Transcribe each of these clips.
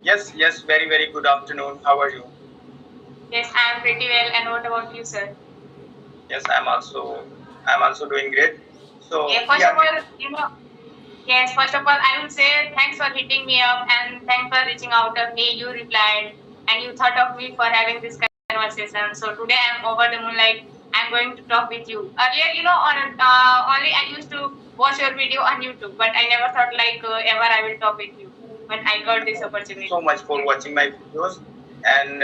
Yes, yes, very, very good afternoon. How are you? Yes, I am pretty well. And what about you, sir? Yes, I'm also doing great. So Yeah, first of yeah, all, yes, first of all, I will say thanks for hitting me up and thanks for reaching out to me. You replied and you thought of me for having this conversation. So today I'm over the moon, like I'm going to talk with you. Earlier, on only I used to watch your video on YouTube, but I never thought like ever I will talk with you when I got this so opportunity. much for watching my videos, and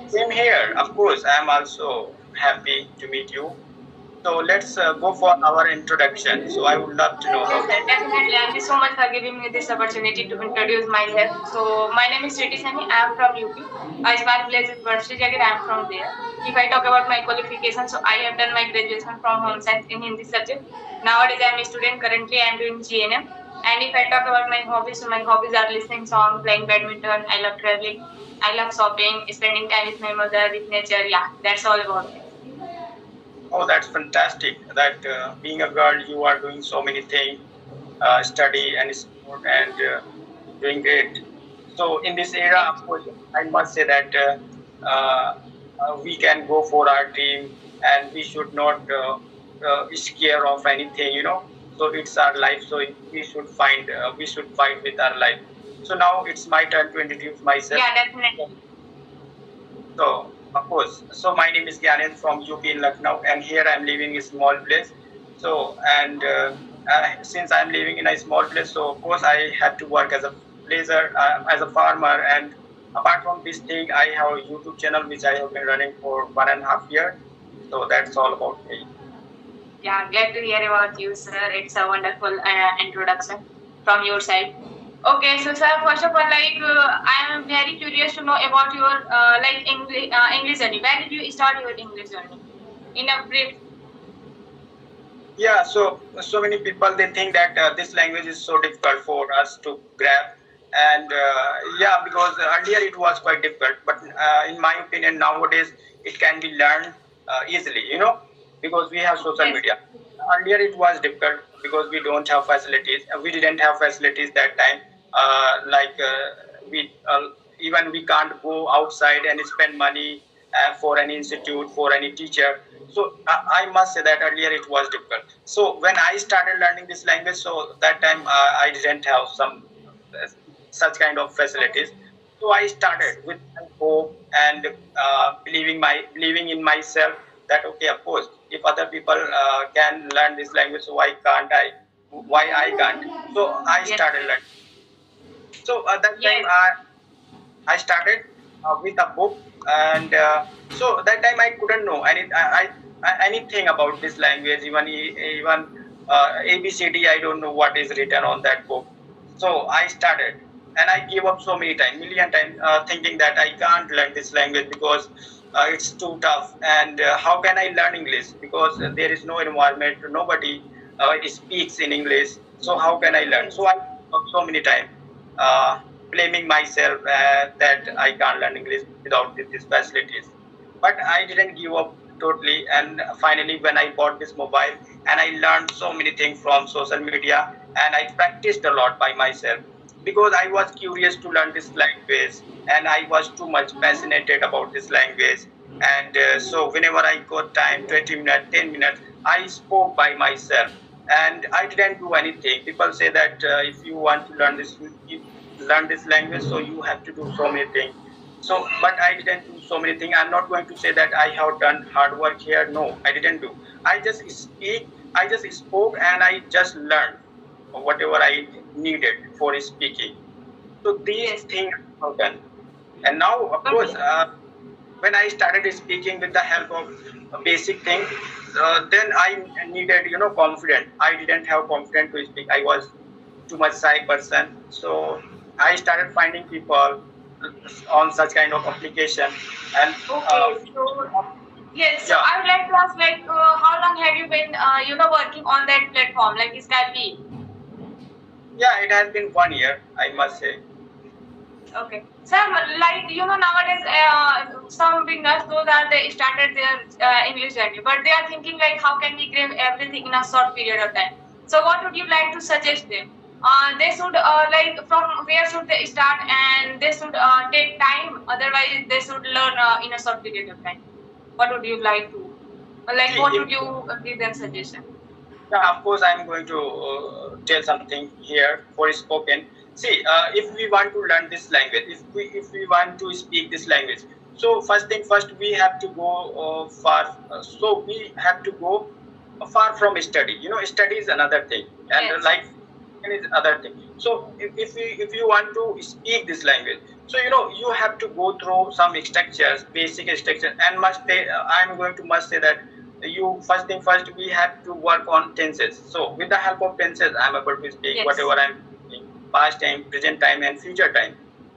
same here. Of course, I'm also happy to meet you. So let's go for our introduction. So I would love to know Yes, about sir, you. definitely. Thank you so much for giving me this opportunity to introduce myself. So, my name is Sriti Sani. I am from UP. A small village is Barshi Jagar. I am from there. If I talk about my qualification, so I have done my graduation from Home Science in Hindi subject. Nowadays, I am a student. Currently, I am doing GNM. And if I talk about my hobbies, so my hobbies are listening songs, playing badminton. I love traveling. I love shopping, spending time with my mother, with nature. Yeah, that's all about me. Oh, that's fantastic. That being a girl, you are doing so many things, study and sport, and doing great. So in this era, Thank of you. course, I must say that we can go for our dream, and we should not scare of anything. So it's our life. So we should fight with our life. So now it's my turn to introduce myself. Yeah, definitely. So, of course, so my name is Gyanen from UP in Lucknow, and here I'm living in a small place. So, and since I'm living in a small place, so of course I had to work as a laser, as a farmer, and apart from this thing, I have a YouTube channel which I have been running for 1.5 years. So that's all about me. Yeah, glad to hear about you, sir. It's a wonderful introduction from your side. Okay, so sir, first of all, like I am very curious to know about your like English journey. Where did you start your English journey? In a brief. Yeah, so many people they think that this language is so difficult for us to grab, and yeah, because earlier it was quite difficult, but in my opinion, nowadays it can be learned easily. Because we have social Yes. media. Earlier it was difficult because we don't have facilities. We didn't have facilities that time. Like we even we can't go outside and spend money for any institute for any teacher. So I must say that earlier it was difficult. So when I started learning this language, so that time I didn't have some uh, such kind of facilities. So I started with my hope and believing in myself that okay, of course, if other people can learn this language, so why can't I? Why I can't? So I Yes. started learning. So at that time Yes. I started with a book, and so that time I couldn't know anything about this language, even ABCD. I don't know what is written on that book. So I started, and I gave up so many times, million times, thinking that I can't learn this language because it's too tough. And how can I learn English? Because there is no environment, nobody speaks in English. So how can I learn? So Yes. I gave up so many times. Uh, Blaming myself that I can't learn English without these facilities. But I didn't give up totally. And finally, when I bought this mobile, and I learned so many things from social media, and I practiced a lot by myself because I was curious to learn this language, and I was too much passionate about this language. And so whenever I got time, 20 minutes, 10 minutes, I spoke by myself, and I didn't do anything. People say that if you want to learn this language, so you have to do so many things. So, but I didn't do so many things. I'm not going to say that I have done hard work here. No, I didn't do. I just speak. I just spoke, and I just learned whatever I needed for speaking. So these Yes. things are done. And now, of course, Okay. when I started speaking with the help of a basic thing, then I needed, confidence. I didn't have confidence to speak. I was too much shy person. So I started finding people on such kind of application, and Okay. So yes. So yeah, I would like to ask, like, how long have you been, working on that platform, like Skype? yeah, it has been 1 year, I must say. Okay. So, like, nowadays, some beginners, those are they started their English journey, but they are thinking, like, how can we grab everything in a short period of time? So, what would you like to suggest them? they should like from where should they start, and they should take time. Otherwise, they should learn in a short period of time. What would you like to, like? See, What if would you give them suggestion? yeah, of course, I'm going to tell something here for spoken. See, if we want to learn this language, if we want to speak this language, so first thing first, we have to go far. So we have to go far from study. Study is another thing, and Yes. like is other thing. So if you want to speak this language, so you have to go through some structures, basic structure, and I'm going to must say that you first thing first we have to work on tenses. So with the help of tenses, I'm able to speak Yes. whatever I'm speaking, past time, present time, and future time,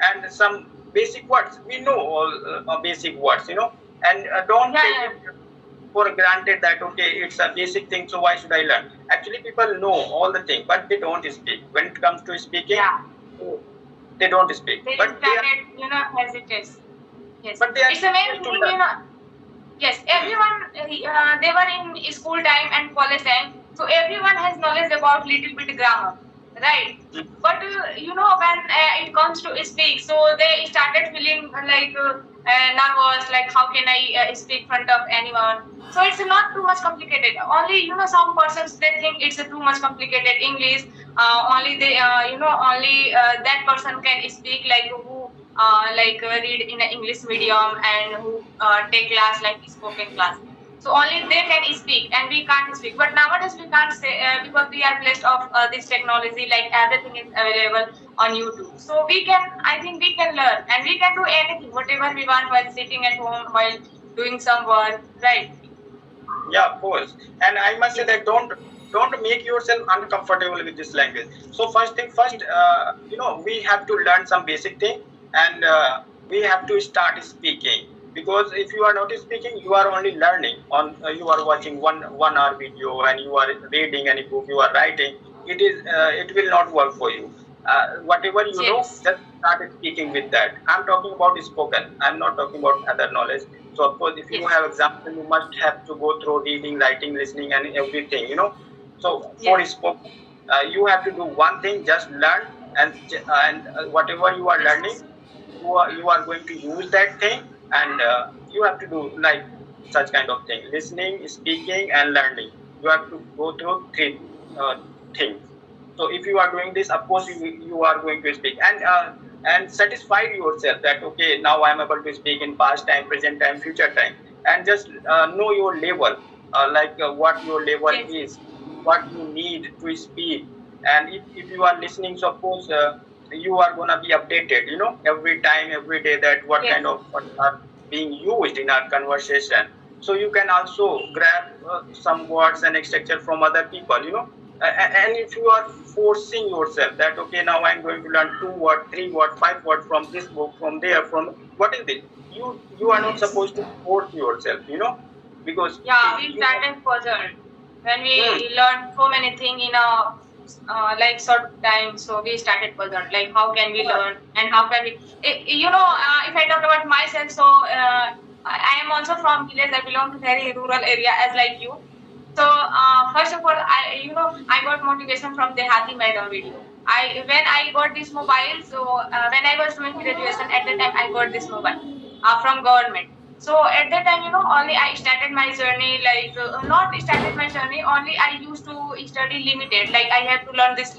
and some basic words. We know all basic words, and don't Yeah, take yeah. it for granted that okay, it's a basic thing, so why should I learn? Actually, people know all the thing, but they don't speak. When it comes to speaking, Yeah. they don't speak, They but they are started, hesitates. Yes. but they are It's the main able to thing, learn. Yes, everyone, they were in school time and college time, so everyone has knowledge about little bit grammar, right? But when it comes to speak, so they started feeling like nervous, like how can I speak front of anyone? So it's not too much complicated. Only some persons they think it's too much complicated English. Only they only that person can speak, like who read in an English medium and who take class like spoken class. So only they can speak and we can't speak. But nowadays we can't say because we are blessed of this technology. Like everything is available on YouTube. So we can, I think we can learn and we can do anything, whatever we want while sitting at home, while doing some work, right? Yeah, of course. And I must say Yes. that don't make yourself uncomfortable with this language. So first thing first, Yes. we have to learn some basic thing, and we have to start speaking. Because if you are not speaking, you are only learning. You are watching one hour video, and you are reading any book, you are writing. It will not work for you. Whatever you know, Yes. just start speaking with that. I'm talking about spoken. I'm not talking about other knowledge. So of course, if you Yes. have example, you must have to go through reading, writing, listening, and everything. So for Yes. spoken, you have to do one thing: just learn, and whatever you are learning, Yes. you are going to use that thing, and you have to do like such kind of thing: listening, speaking, and learning. You have to go through three uh, things. So if you are doing this, of course you are going to speak, and satisfy yourself that okay, now I am able to speak in past time, present time, future time, and just know your level, what your level Yes. is, what you need to speak. And if you are listening, so of course you are gonna be updated, every time, every day, that what Yes. kind of words are being used in our conversation. So you can also grab some words and structure from other people, and if you are forcing yourself that okay, now I'm going to learn 2 word, 3 word, 5 word from this book, from there, from what is this, you are not Yes. supposed to force yourself, because Yeah, we you started puzzled when hmm, we learned so many things in a like short time. So we started puzzled, like how can we learn and how can we? If I talk about myself, so I am also from village. I belong to very rural area, as like you. So first of all, I got motivation from the Hati Madam video. When I got this mobile, so when I was doing graduation at the time, I got this mobile from government. So at that time, only I started my journey, like not started my journey. Only I used to study limited. Like I have to learn this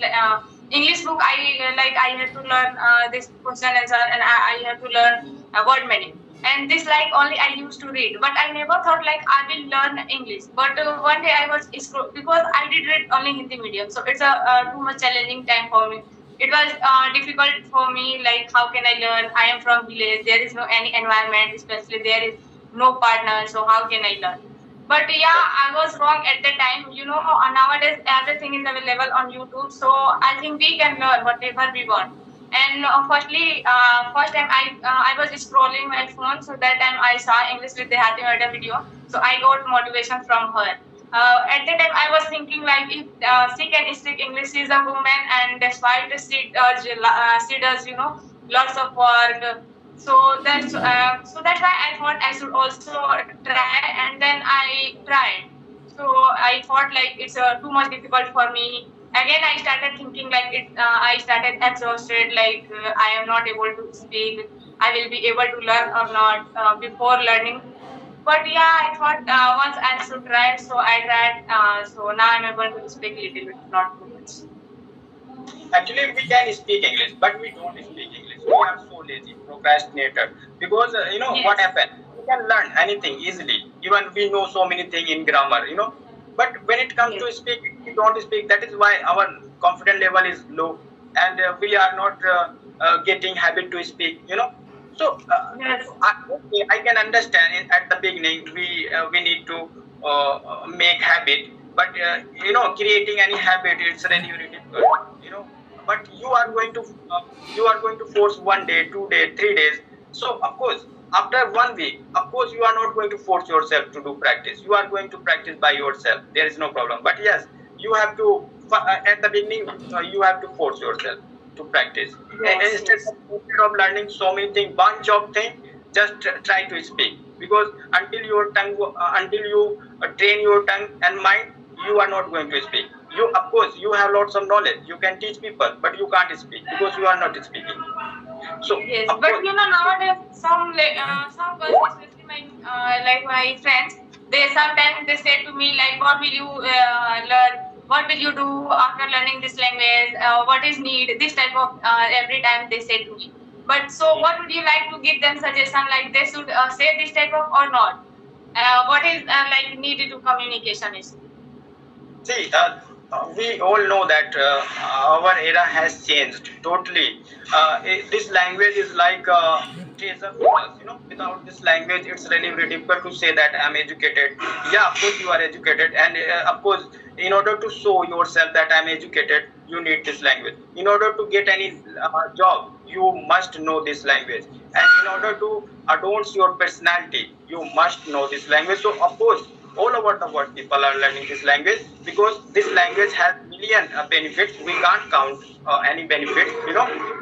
English book. I had to learn this question answer, and I have to learn word meaning. And this like only I used to read, but I never thought like I will learn English. But one day I was because I did read only Hindi medium, so it's a too much challenging time for me. It was difficult for me, like how can I learn? I am from village, there is no any environment, especially there is no partner, so how can I learn? But yeah, I was wrong at the time. Nowadays everything is available on YouTube, so I think we can learn whatever we want. And first time I was scrolling my phone, so that time I saw English with the Hati Madam video, so I got motivation from her. At the time, I was thinking like if she can speak English, she's a woman, and despite she does lots of work. So that's why I thought I should also try, and then I tried. So I thought like it's too much difficult for me. Again I started thinking like it. I started exhausted. Like I am not able to speak. I will be able to learn or not before learning. But yeah, I thought once I should try, so I tried. So now I'm able to speak little bit, not too much. Actually, we can speak English, but we don't speak English. We are so lazy, procrastinator. Because what Yes. happened? We can learn anything easily. Even we know so many things in grammar. But when it comes Yes. to speak, we don't speak. That is why our confidence level is low, and we are not getting habit to speak. So Yes. okay, I can understand it at the beginning. We need to make habit, but creating any habit it's really very difficult. But you are going to force 1 day, 2 day, 3 days. So of course, after 1 week, of course you are not going to force yourself to do practice. You are going to practice by yourself. There is no problem. But yes, you have to at the beginning you have to force yourself to practice. Yes. Yes. Instead of learning so many things, bunch of things, just try to speak. Because until you train your tongue and mind, you are not going to speak. You, of course, you have lots of knowledge. You can teach people, but you can't speak because you are not speaking. So, Yes, of but course, nowadays some girls, especially my like my friends, they sometimes they say to me like, what will you learn? What will you do after learning this language? What is need? This type of every time they say to me. But so, what would you like to give them suggestion? Like they should say this type of or not? What is like needed to communication is? see, we all know that our era has changed totally. This language is like a treasure for us. Without this language, it's really very difficult to say that I'm educated. Yeah, of course you are educated, and of course, in order to show yourself that I'm educated, you need this language. In order to get any job, you must know this language, and in order to adorn your personality, you must know this language. So, of course, all over the world people are learning this language because this language has million benefits. We can't count any benefits.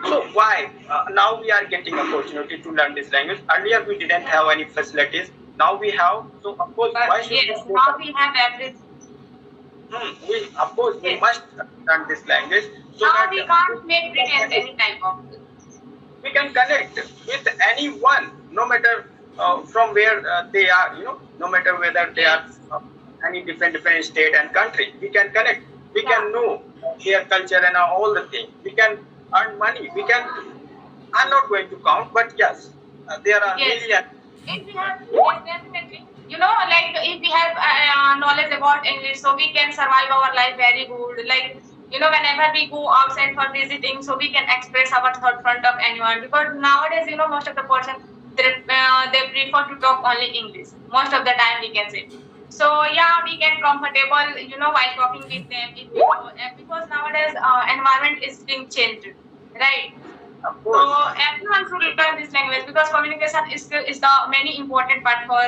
So why now we are getting opportunity to learn this language? Earlier we didn't have any facilities. Now we have. So of course, But why should we yes, go now back? we have everything. We, of course, we Yes, must learn this language so now that we can't we make can pretense connect. any type of. We can connect with anyone, no matter from where they are. No matter whether they are Yes. any different state and country. We can connect. We Yeah. can know their culture and all the things. We can earn money. We can. I'm not going to count, but yes, there are Yes. million. If we have, yes, definitely. Like if we have knowledge about English, so we can survive our life very good. Like, whenever we go outside for visiting, so we can express our thought front of anyone. Because nowadays, most of the person they prefer to talk only English. Most of the time, we can say. So yeah, we can comfortable, while talking with them. If you know, because nowadays environment is being changed, right? Of So course. everyone should learn this language because communication is the many important part for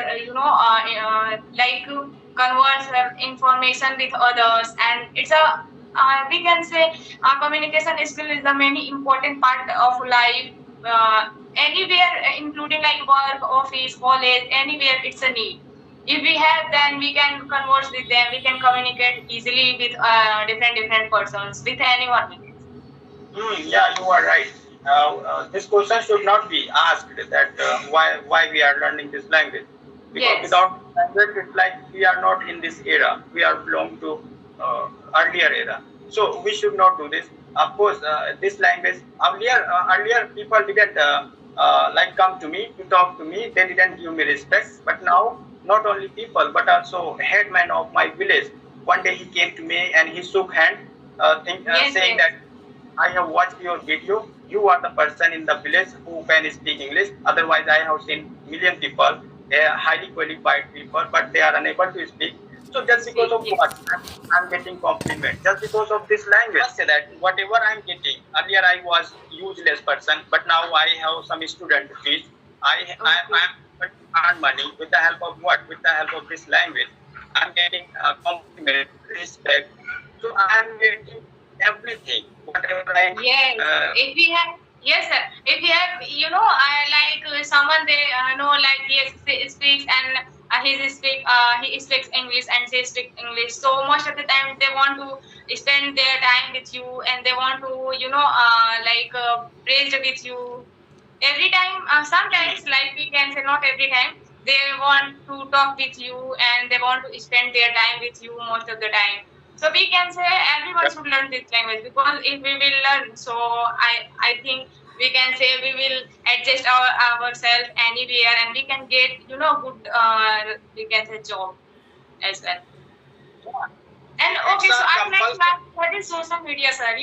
like converse information with others, and it's a we can say communication skill is the many important part of life anywhere, including like work, office, college, anywhere it's a need. If we have, then we can converse with them. We can communicate easily with different persons, with anyone. We can. Yeah, you are right. This question should not be asked that why we are learning this language, because Yes. without language it's like we are not in this era. We are belong to earlier era. So we should not do this. Of course, this language earlier people didn't like come to me to talk to me. They didn't give me respect. But now not only people but also headman of my village. One day he came to me and he shook hand, Yes. saying Yes. that I have watched your video. You are the person in the village who can speak English. Otherwise, I have seen million people, highly qualified people, but they are unable to speak. So just because Speak. of what Yes. I'm getting compliment, just because of this language. I say that whatever I'm getting, earlier I was useless person, but now I have some student to teach. Okay. I'm able to earn money with the help of what? With the help of this language. I'm getting compliment, respect. So I'm getting everything, whatever I Yes. If we have, yes, sir. If we have, I like someone they know like yes speaks and he speaks English and they speak English. So most of the time they want to spend their time with you, and they want to praise with you every time. Sometimes, like we can say, not every time, they want to talk with you and they want to spend their time with you most of the time. So we can say everyone should learn this language, because if we will learn, so I think we can say we will adjust ourselves anywhere, and we can get good we can say job as well. And okay, so I would like to ask, what is social media, sir?